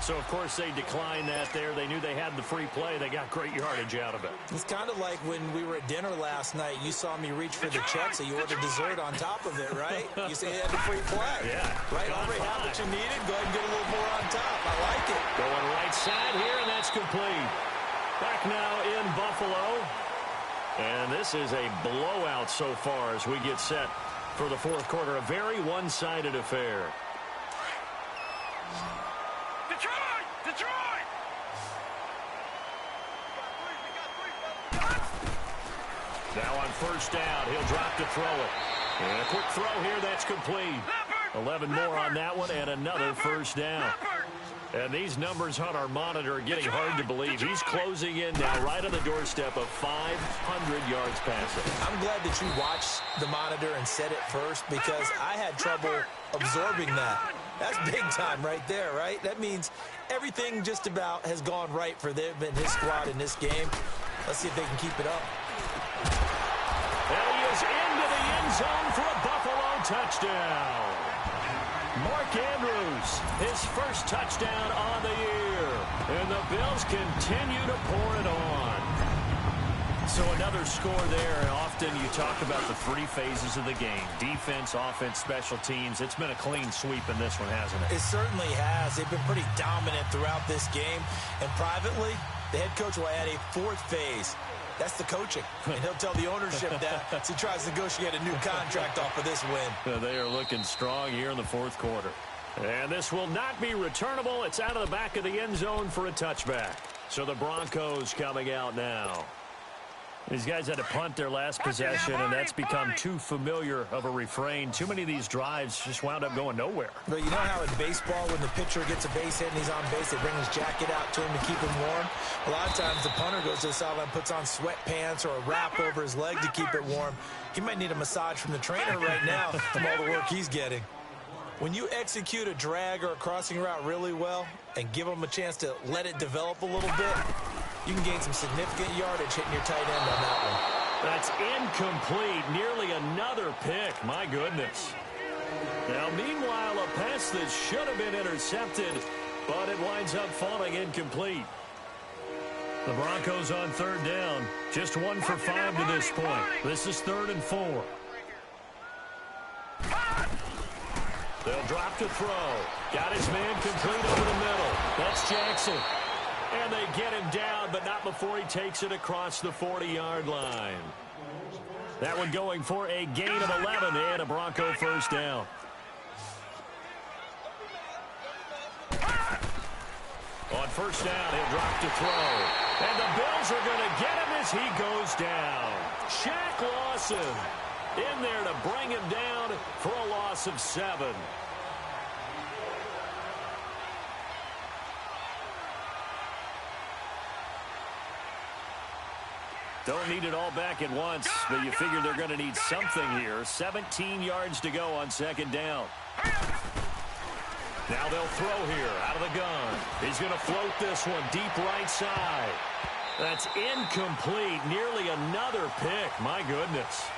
So, of course, they declined that there. They knew they had the free play. They got great yardage out of it. It's kind of like when we were at dinner last night. You saw me reach for the check, so you ordered dessert on top of it, right? You say you had the free play. Yeah. Right? Already had what you needed. Go ahead and get a little more on top. I like it. Going right side here, and that's complete. Back now in Buffalo. And this is a blowout so far as we get set for the 4th quarter. A very one-sided affair. Detroit! Now on first down, he'll drop to throw it. And a quick throw here, that's complete. 11 more on that one, and another first down. And these numbers on our monitor are getting hard to believe. He's closing in now right on the doorstep of 500 yards passing. I'm glad that you watched the monitor and said it first because I had trouble absorbing that. That's big time right there, right? That means everything just about has gone right for them and his squad in this game. Let's see if they can keep it up. And he is into the end zone for a Buffalo touchdown. Mark Andrews, his first touchdown on the year. And the Bills continue to pour it on. So another score there, and often you talk about the 3 phases of the game. Defense, offense, special teams. It's been a clean sweep in this one, hasn't it? It certainly has. They've been pretty dominant throughout this game. And privately, the head coach will add a 4th phase. That's the coaching. And he'll tell the ownership that as he tries to negotiate a new contract off of this win. They are looking strong here in the 4th quarter. And this will not be returnable. It's out of the back of the end zone for a touchback. So the Broncos coming out now. These guys had to punt their last possession, and that's become too familiar of a refrain. Too many of these drives just wound up going nowhere. But you know how in baseball, when the pitcher gets a base hit and he's on base, they bring his jacket out to him to keep him warm? A lot of times the punter goes to the sideline, puts on sweatpants or a wrap over his leg to keep it warm. He might need a massage from the trainer right now from all the work he's getting. When you execute a drag or a crossing route really well and give them a chance to let it develop a little bit, you can gain some significant yardage hitting your tight end on that one. That's incomplete. Nearly another pick. My goodness. Now, meanwhile, a pass that should have been intercepted, but it winds up falling incomplete. The Broncos on 3rd down. Just 1 for 5 to this point. This is 3rd and 4. They'll drop to throw. Got his man complete over the middle. That's Jackson. And they get him down, but not before he takes it across the 40-yard line. That one going for a gain of 11 and a Bronco first down. On first down, he'll drop to throw. And the Bills are going to get him as he goes down. Shaq Lawson in there to bring him down for a loss of 7. Don't need it all back at once, but you figure they're going to need something here. 17 yards to go on second down. Now they'll throw here out of the gun. He's going to float this one deep right side. That's incomplete. Nearly another pick. My goodness.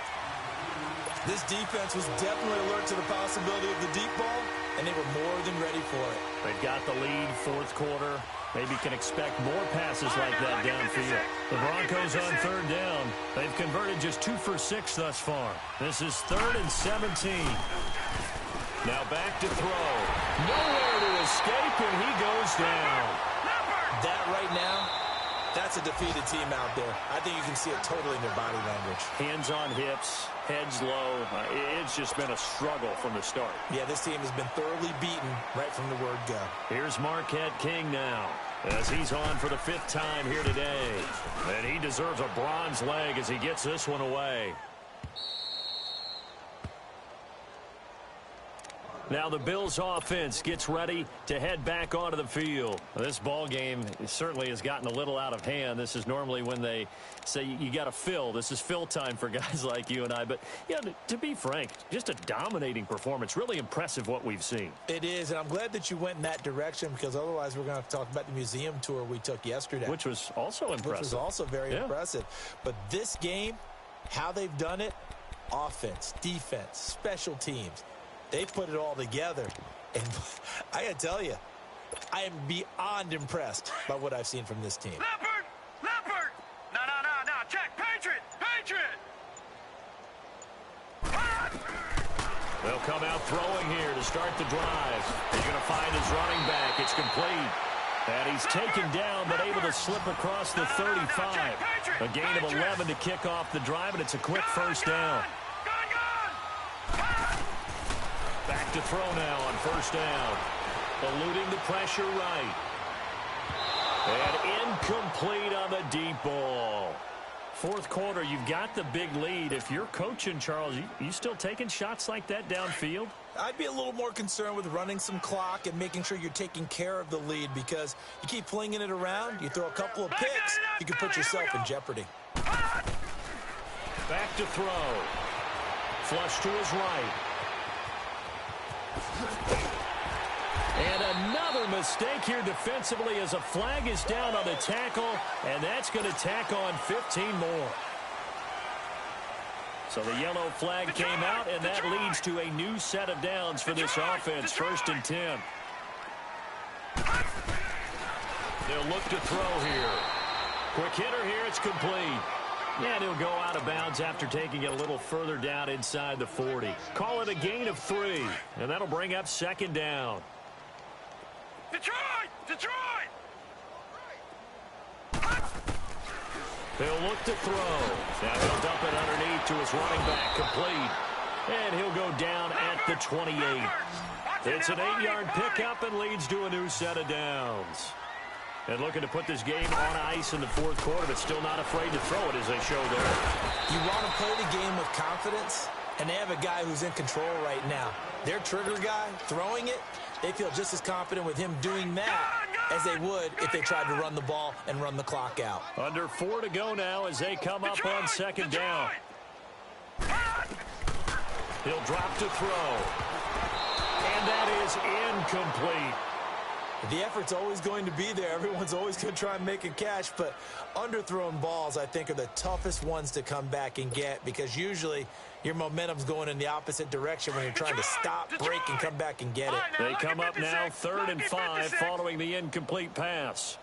This defense was definitely alert to the possibility of the deep ball, and they were more than ready for it. They've got the lead, fourth quarter. Maybe can expect more passes like that downfield. The Broncos on third down. They've converted just 2 for 6 thus far. This is 3rd and 17. Now back to throw. Nowhere to escape, and he goes down. That right now, that's a defeated team out there. I think you can see it totally in their body language. Hands on hips, heads low. It's just been a struggle from the start. Yeah, this team has been thoroughly beaten right from the word go. Here's Marquette King now, as he's on for the 5th time here today. And he deserves a bronze leg as he gets this one away. Now the Bills offense gets ready to head back onto the field. This ball game certainly has gotten a little out of hand. This is normally when they say you got to fill. This is fill time for guys like you and I. But, yeah, to be frank, just a dominating performance. Really impressive what we've seen. It is, and I'm glad that you went in that direction because otherwise we're going to have to talk about the museum tour we took yesterday. Which was also impressive. Which was also very impressive. But this game, how they've done it, offense, defense, special teams, they put it all together. And I got to tell you, I am beyond impressed by what I've seen from this team. Leopard! Leopard! No. Check. Patriot! They'll come out throwing here to start the drive. He's going to find his running back. It's complete. And he's taken down, but able to slip across the 35. A gain of 11 to kick off the drive, and it's a quick first down. Back to throw now on first down. Eluding the pressure right. And incomplete on the deep ball. Fourth quarter, you've got the big lead. If you're coaching, Charles, you still taking shots like that downfield? I'd be a little more concerned with running some clock and making sure you're taking care of the lead because you keep flinging it around, you throw a couple of picks, you can put yourself in jeopardy. Back to throw. Flush to his right. And another mistake here defensively as a flag is down on the tackle, and that's going to tack on 15 more. So the yellow flag came out, and that leads to a new set of downs for this offense. 1st and 10. They'll look to throw here. Quick hitter here, it's complete. And he'll go out of bounds after taking it a little further down inside the 40. Call it a gain of 3, and that'll bring up 2nd down. Detroit! They'll look to throw. Now he'll dump it underneath to his running back, complete. And he'll go down at the 28. It's an 8-yard pickup and leads to a new set of downs. And looking to put this game on ice in the fourth quarter, but still not afraid to throw it as they show there. You want to play the game with confidence, and they have a guy who's in control right now. Their trigger guy throwing it, they feel just as confident with him doing that as they would if they tried to run the ball and run the clock out. Under 4 to go now as they come up on 2nd down. He'll drop to throw. And that is incomplete. The effort's always going to be there. Everyone's always going to try and make a catch, but underthrown balls, I think, are the toughest ones to come back and get because usually your momentum's going in the opposite direction when you're trying to stop, break, and come back and get it. They come up now 3rd and 5 following the incomplete pass.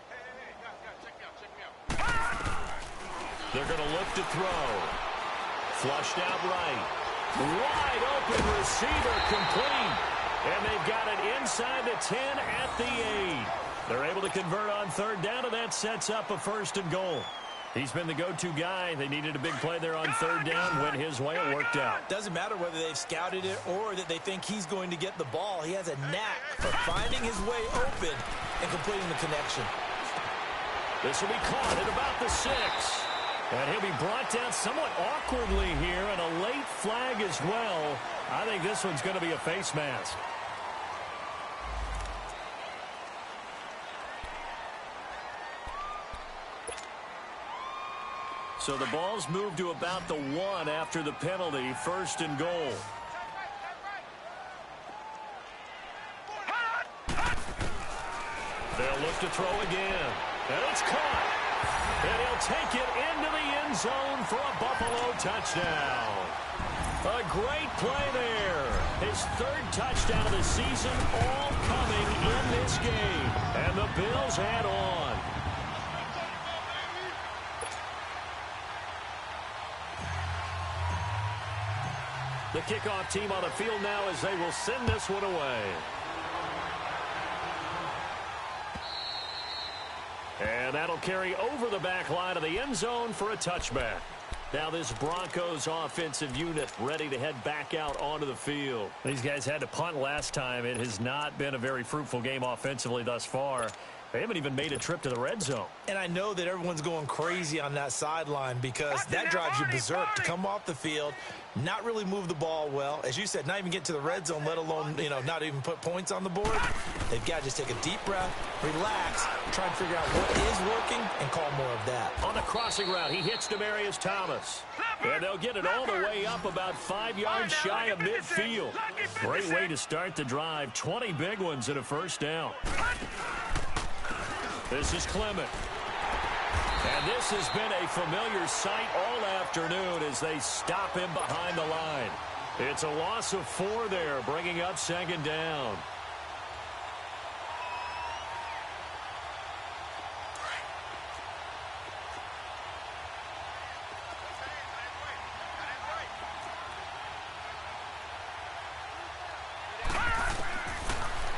They're going to look to throw. Flushed out right. Wide open receiver complete. And inside the 10 at the 8. They're able to convert on third down, and that sets up a 1st and goal. He's been the go-to guy. They needed a big play there on third down. Went his way. It worked out. Doesn't matter whether they've scouted it or that they think he's going to get the ball. He has a knack for finding his way open and completing the connection. This will be caught at about the 6. And he'll be brought down somewhat awkwardly here, and a late flag as well. I think this one's going to be a face mask. So the ball's moved to about the 1 after the penalty. 1st and goal. They'll look to throw again. And it's caught. And he'll take it into the end zone for a Buffalo touchdown. A great play there. His 3rd touchdown of the season, all coming in this game. And the Bills add on. The kickoff team on the field now as they will send this one away. And that'll carry over the back line of the end zone for a touchback. Now this Broncos offensive unit ready to head back out onto the field. These guys had to punt last time. It has not been a very fruitful game offensively thus far. They haven't even made a trip to the red zone. And I know that everyone's going crazy on that sideline because that drives you berserk to come off the field, not really move the ball well. As you said, not even get to the red zone, let alone, not even put points on the board. They've got to just take a deep breath, relax, try and figure out what is working, and call more of that. On the crossing route, he hits Demaryius Thomas. And they'll get it all the way up about 5 yards shy of midfield. Great way to start the drive. 20 big ones and a 1st down. This is Clement. And this has been a familiar sight all afternoon as they stop him behind the line. It's a loss of 4 there, bringing up 2nd down.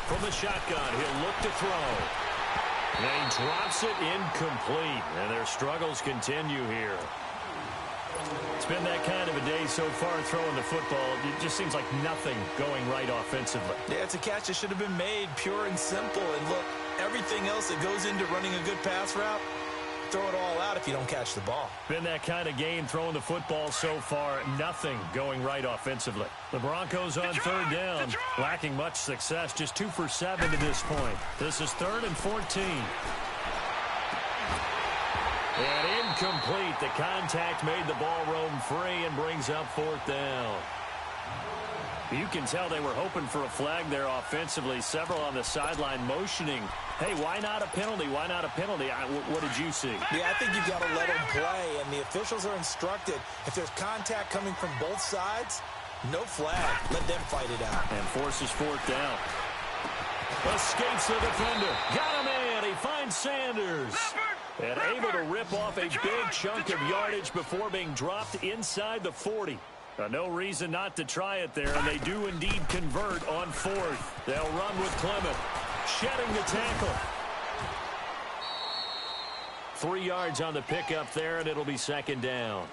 From the shotgun, he'll look to throw. And he drops it incomplete, and their struggles continue here. It's been that kind of a day so far throwing the football. It just seems like nothing going right offensively. Yeah, it's a catch that should have been made, pure and simple. And look, everything else that goes into running a good pass route, throw it all out if you don't catch the ball. Been that kind of game throwing the football so far. Nothing going right offensively. The Broncos on 3rd down, lacking much success. Just 2 for 7 to this point. This is 3rd and 14. And incomplete. The contact made the ball roam free and brings up 4th down. You can tell they were hoping for a flag there offensively. Several on the sideline motioning. Hey, why not a penalty? Why not a penalty? What did you see? Yeah, I think you've got to let them play, and the officials are instructed. If there's contact coming from both sides, no flag. Let them fight it out. And forces 4th down. Escapes the defender. Got him in. He finds Sanders. And able to rip off a big chunk of yardage before being dropped inside the 40. No reason not to try it there, and they do indeed convert on 4th. They'll run with Clement. Shedding the tackle. 3 yards on the pickup there, and it'll be 2nd down.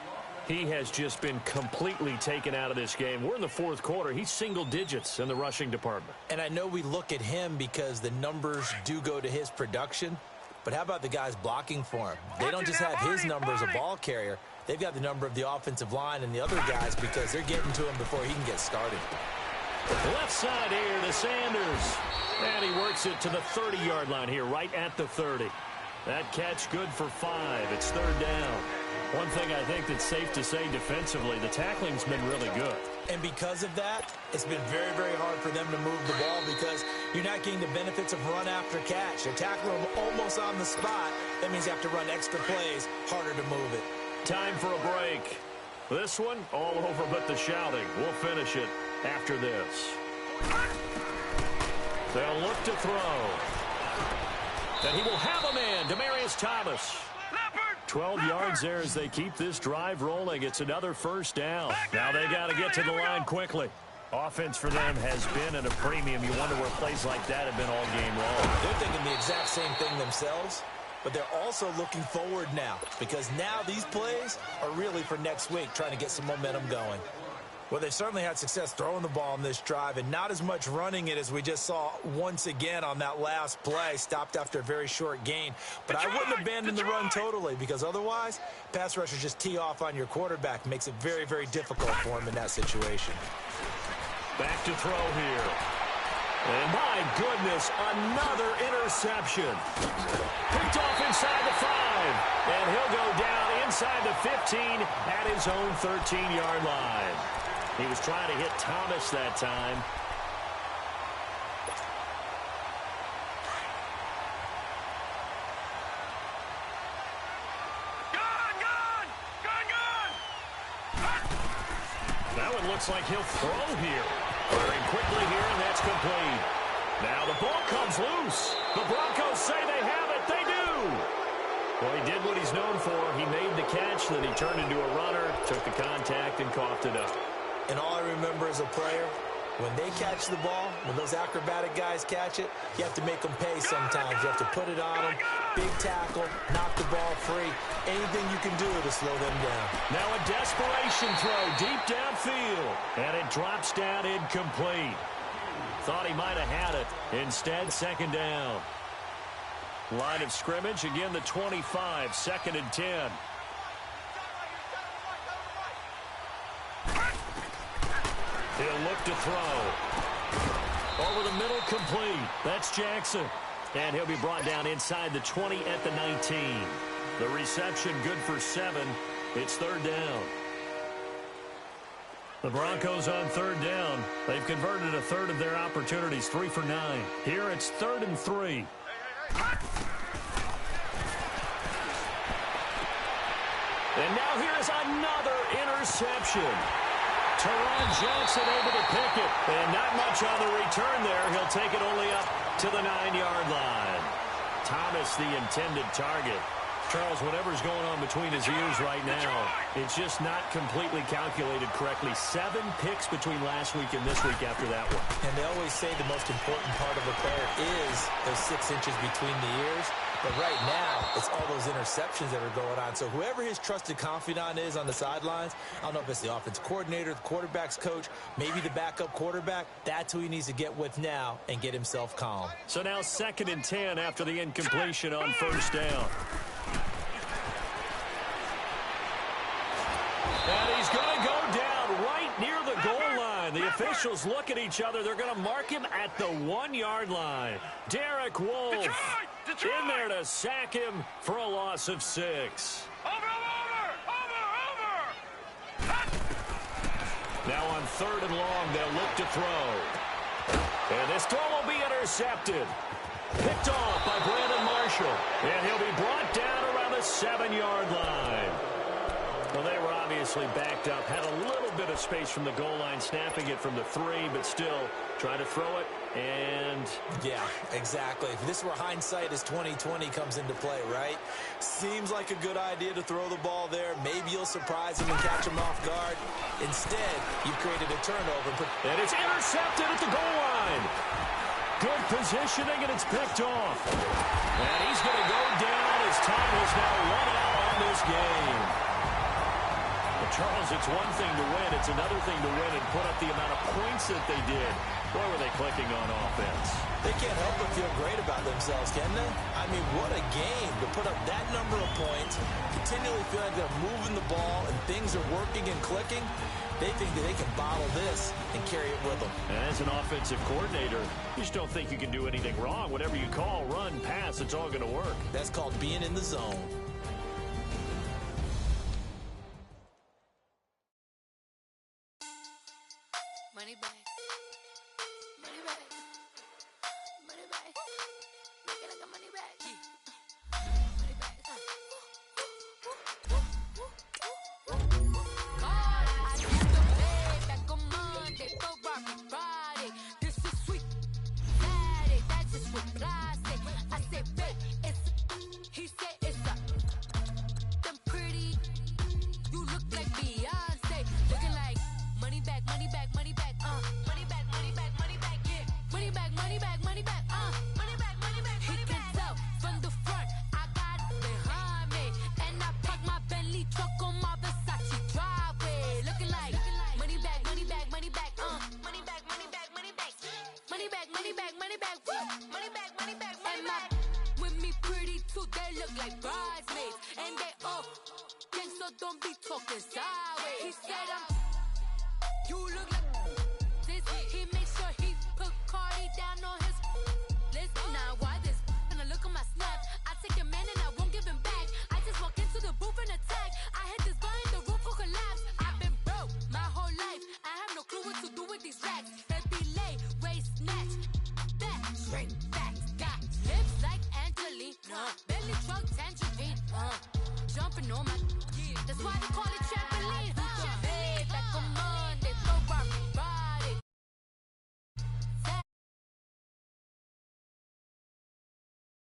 He has just been completely taken out of this game. We're in the 4th quarter. He's single digits in the rushing department. And I know we look at him because the numbers do go to his production, but how about the guys blocking for him? They don't just have his number as a ball carrier. They've got the number of the offensive line and the other guys because they're getting to him before he can get started. Left side here to Sanders. And he works it to the 30-yard line here, right at the 30. That catch good for 5. It's 3rd down. One thing I think that's safe to say defensively, the tackling's been really good. And because of that, it's been very, very hard for them to move the ball because you're not getting the benefits of run after catch. They're tackling them almost on the spot. That means you have to run extra plays, harder to move it. Time for a break. This one, all over but the shouting. We'll finish it after this. They'll look to throw. And he will have a man, Demaryius Thomas. 12 yards there as they keep this drive rolling. It's another 1st down. Now they got to get to the line quickly. Offense for them has been at a premium. You wonder where plays like that have been all game long. They're thinking the exact same thing themselves, but they're also looking forward now because now these plays are really for next week, trying to get some momentum going. Well, they certainly had success throwing the ball in this drive and not as much running it as we just saw once again on that last play. Stopped after a very short gain. But I wouldn't abandon the run totally because otherwise, pass rushers just tee off on your quarterback. Makes it very, very difficult for him in that situation. Back to throw here. And my goodness, another interception. Picked off inside the 5. And he'll go down inside the 15 at his own 13-yard line. He was trying to hit Thomas that time. That one looks like he'll throw here. Firing quickly here, and that's complete. Now the ball comes loose. The Broncos say they have it. They do. Well, he did what he's known for. He made the catch, then he turned into a runner, took the contact, and coughed it up. And all I remember as a player, when they catch the ball, when those acrobatic guys catch it, you have to make them pay sometimes. You have to put it on them, big tackle, knock the ball free. Anything you can do to slow them down. Now a desperation throw deep downfield, and it drops down incomplete. Thought he might have had it. Instead, second down. Line of scrimmage, again the 25, 2nd and 10. He'll look to throw. Over the middle, complete. That's Jackson. And he'll be brought down inside the 20 at the 19. The reception good for 7. It's 3rd down. The Broncos on 3rd down. They've converted a third of their opportunities, 3 for 9. Here it's 3rd and 3. And now here's another interception. Teron Johnson able to pick it. And not much on the return there. He'll take it only up to the 9-yard line. Thomas, the intended target. Charles, whatever's going on between his ears right now, it's just not completely calculated correctly. 7 picks between last week and this week after that one. And they always say the most important part of a player is those 6 inches between the ears. But right now, it's all those interceptions that are going on. So whoever his trusted confidant is on the sidelines, I don't know if it's the offense coordinator, the quarterback's coach, maybe the backup quarterback, that's who he needs to get with now and get himself calm. So now 2nd and 10 after the incompletion on 1st down. And he's going to go down right near the goal line. The officials look at each other. They're going to mark him at the 1-yard line. Derek Wolfe in there to sack him for a loss of 6. Over! Now on 3rd and long, they'll look to throw. And this throw will be intercepted. Picked off by Brandon Marshall. And he'll be brought down around the 7-yard line. Well, they were obviously backed up, had a little bit of space from the goal line, snapping it from the 3, but still trying to throw it, and... Yeah, exactly. If this were hindsight as 2020 comes into play, right? Seems like a good idea to throw the ball there. Maybe you'll surprise him and catch him off guard. Instead, you've created a turnover. And it's intercepted at the goal line. Good positioning, and it's picked off. And he's going to go down as time has now run out on this game. Charles, it's one thing to win. It's another thing to win and put up the amount of points that they did. Boy, were they clicking on offense. They can't help but feel great about themselves, can they? I mean, what a game to put up that number of points, continually feel like they're moving the ball and things are working and clicking. They think that they can bottle this and carry it with them. And as an offensive coordinator, you just don't think you can do anything wrong. Whatever you call, run, pass, it's all going to work. That's called being in the zone. Money back. Money back. Money back. Make it like a money back. Money back. God, I used to play back on Monday for Rocky Friday. This is sweet. Saturday, that's just what I say. I said, babe, it's. He said it's a. money back, money back, money back, money back, money back. He can tell from the front, I got it behind me, and I park my Bentley truck on my Versace driveway, looking like money back, money back, money back, money back, money back, money back, money back, money back, money back, woo, money back, money back, money back. With me pretty too, they look like bridesmaids, and they all gang, so don't be talking sideways. He said you look like this. He made sure he put Cardi down on his list. Now why this? When I look at my snap, I take a man and I won't give him back. I just walk into the booth and attack. I hit this guy in the roof who collapse. I've been broke my whole life. I have no clue what to do with these racks. Baby lay, waist snatch, back, straight back. Got hips like Angelina, belly truck tangerine, jumping on my. That's why they call it trampoline.